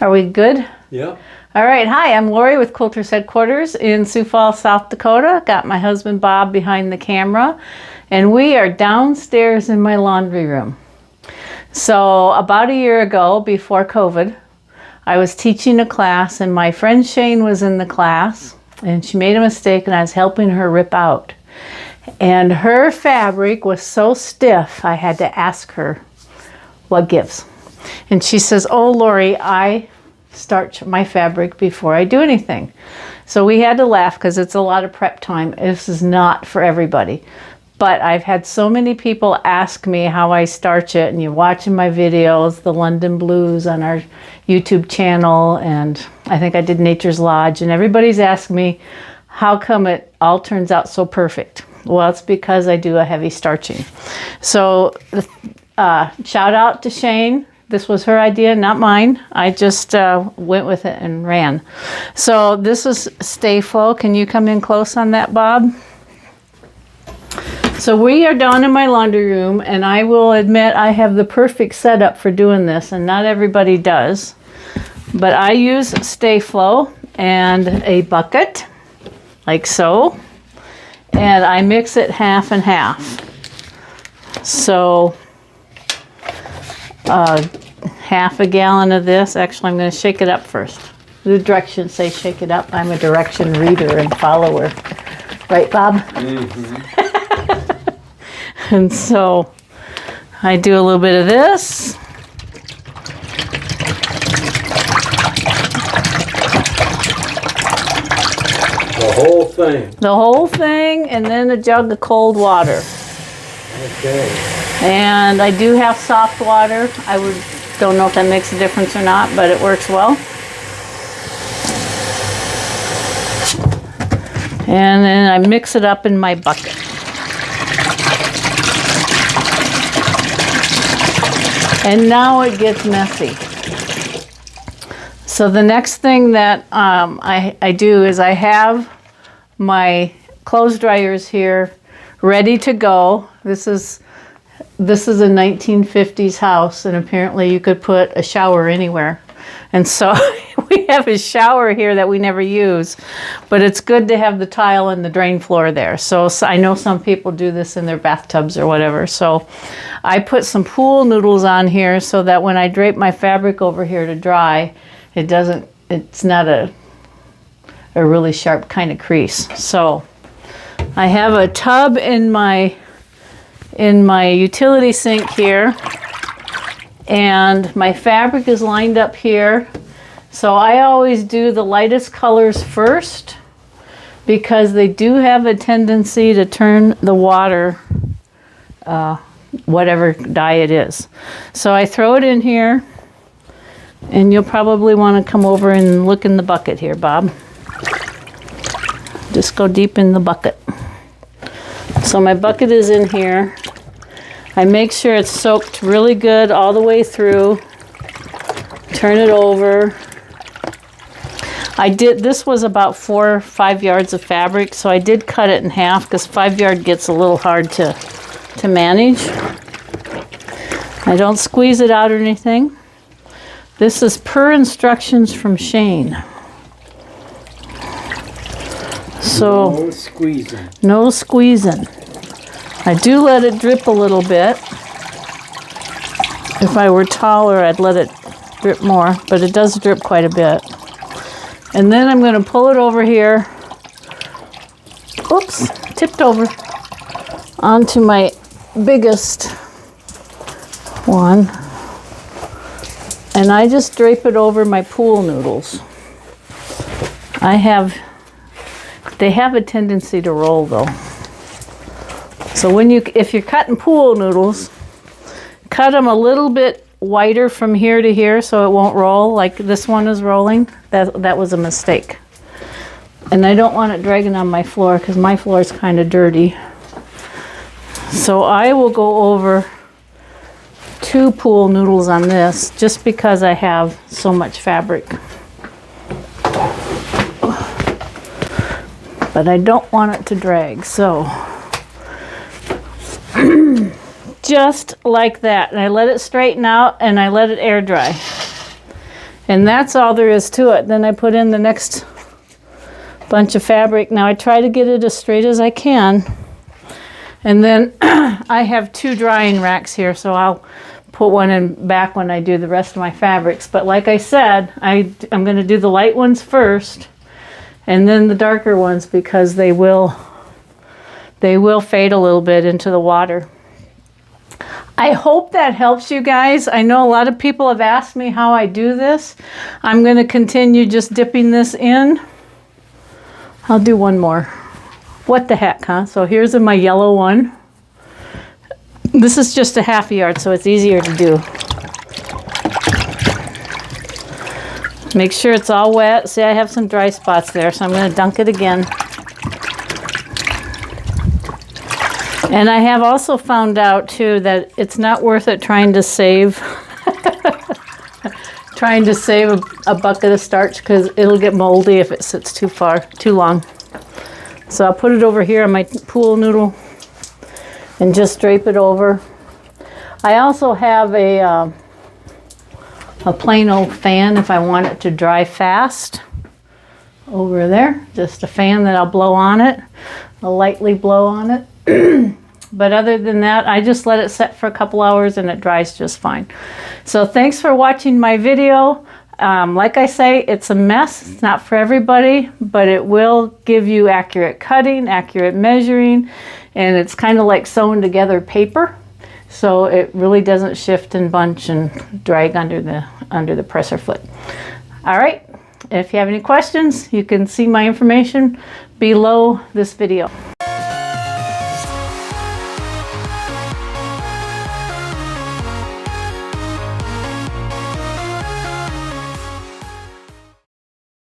Are we good? Yep. All right. Hi, I'm Lori with Quilters Headquarters in Sioux Falls, South Dakota. Got my husband Bob behind the camera, and we are downstairs in my laundry room. So about a year ago, before COVID, I was teaching a class, and my friend Shane was in the class, and she made a mistake, and I was helping her rip out. And her fabric was so stiff, I had to ask her, what gives? And she says, oh, Lori, I starch my fabric before I do anything. So we had to laugh because it's a lot of prep time. This is not for everybody. But I've had so many people ask me how I starch it, and you're watching my videos, the London Blues on our YouTube channel, and I think I did Nature's Lodge, and everybody's asked me, how come it all turns out so perfect? Well, it's because I do a heavy starching. So shout out to Shane. This was her idea, not mine. I just went with it and ran. So this is Stay Flow. Can you come in close on that, Bob? So we are down in my laundry room, and I will admit I have the perfect setup for doing this, and not everybody does. But I use Stay Flow and a bucket, like so, and I mix it half and half. So half a gallon of this. Actually, I'm going to shake it up first. The directions say shake it up. I'm a direction reader and follower. Right, Bob? Mm-hmm. And so I do a little bit of this. The whole thing. The whole thing, and then a jug of cold water. Okay. And I do have soft water. Don't know if that makes a difference or not, but it works well. And then I mix it up in my bucket. And now it gets messy. So the next thing that I do is I have my clothes dryers here ready to go. This is a 1950s house, and apparently you could put a shower anywhere. And so we have a shower here that we never use, but it's good to have the tile and the drain floor there. So I know some people do this in their bathtubs or whatever. So I put some pool noodles on here so that when I drape my fabric over here to dry, it's not a really sharp kind of crease. So I have a tub in my utility sink here, and my fabric is lined up here. So I always do the lightest colors first because they do have a tendency to turn the water, whatever dye it is. So I throw it in here, and you'll probably want to come over and look in the bucket here, Bob. Just go deep in the bucket. So my bucket is in here. I make sure it's soaked really good all the way through. Turn it over. This was about 4 or 5 yards of fabric, so I did cut it in half because 5 yard gets a little hard to manage. I don't squeeze it out or anything. This is per instructions from Shane. So no squeezing. No squeezing. I do let it drip a little bit. If I were taller, I'd let it drip more, but it does drip quite a bit. And then I'm going to pull it over here. Oops, tipped over onto my biggest one. And I just drape it over my pool noodles. They have a tendency to roll though. So if you're cutting pool noodles, cut them a little bit wider from here to here so it won't roll like this one is rolling. That was a mistake. And I don't want it dragging on my floor because my floor is kind of dirty. So I will go over 2 pool noodles on this just because I have so much fabric. But I don't want it to drag, so just like that. And I let it straighten out and I let it air dry. And that's all there is to it. Then I put in the next bunch of fabric. Now I try to get it as straight as I can. And then I have 2 drying racks here, so I'll put one in back when I do the rest of my fabrics. But like I said, I'm going to do the light ones first and then the darker ones, because they will fade a little bit into the water. I hope that helps you guys. I know a lot of people have asked me how I do this. I'm going to continue just dipping this in. I'll do one more. What the heck, huh? So here's my yellow one. This is just a half yard, so it's easier to do. Make sure it's all wet. See, I have some dry spots there, so I'm going to dunk it again. And I have also found out too that it's not worth it trying to save a bucket of starch, because it'll get moldy if it sits too long. So I'll put it over here on my pool noodle and just drape it over. I also have a plain old fan if I want it to dry fast. Over there, just a fan that I'll blow on it. I'll lightly blow on it. But other than that, I just let it set for a couple hours and it dries just fine. So thanks for watching my video. Like I say, it's a mess. It's not for everybody, but it will give you accurate cutting, accurate measuring, and it's kind of like sewing together paper. So it really doesn't shift and bunch and drag under the presser foot. All right, if you have any questions, you can see my information below this video.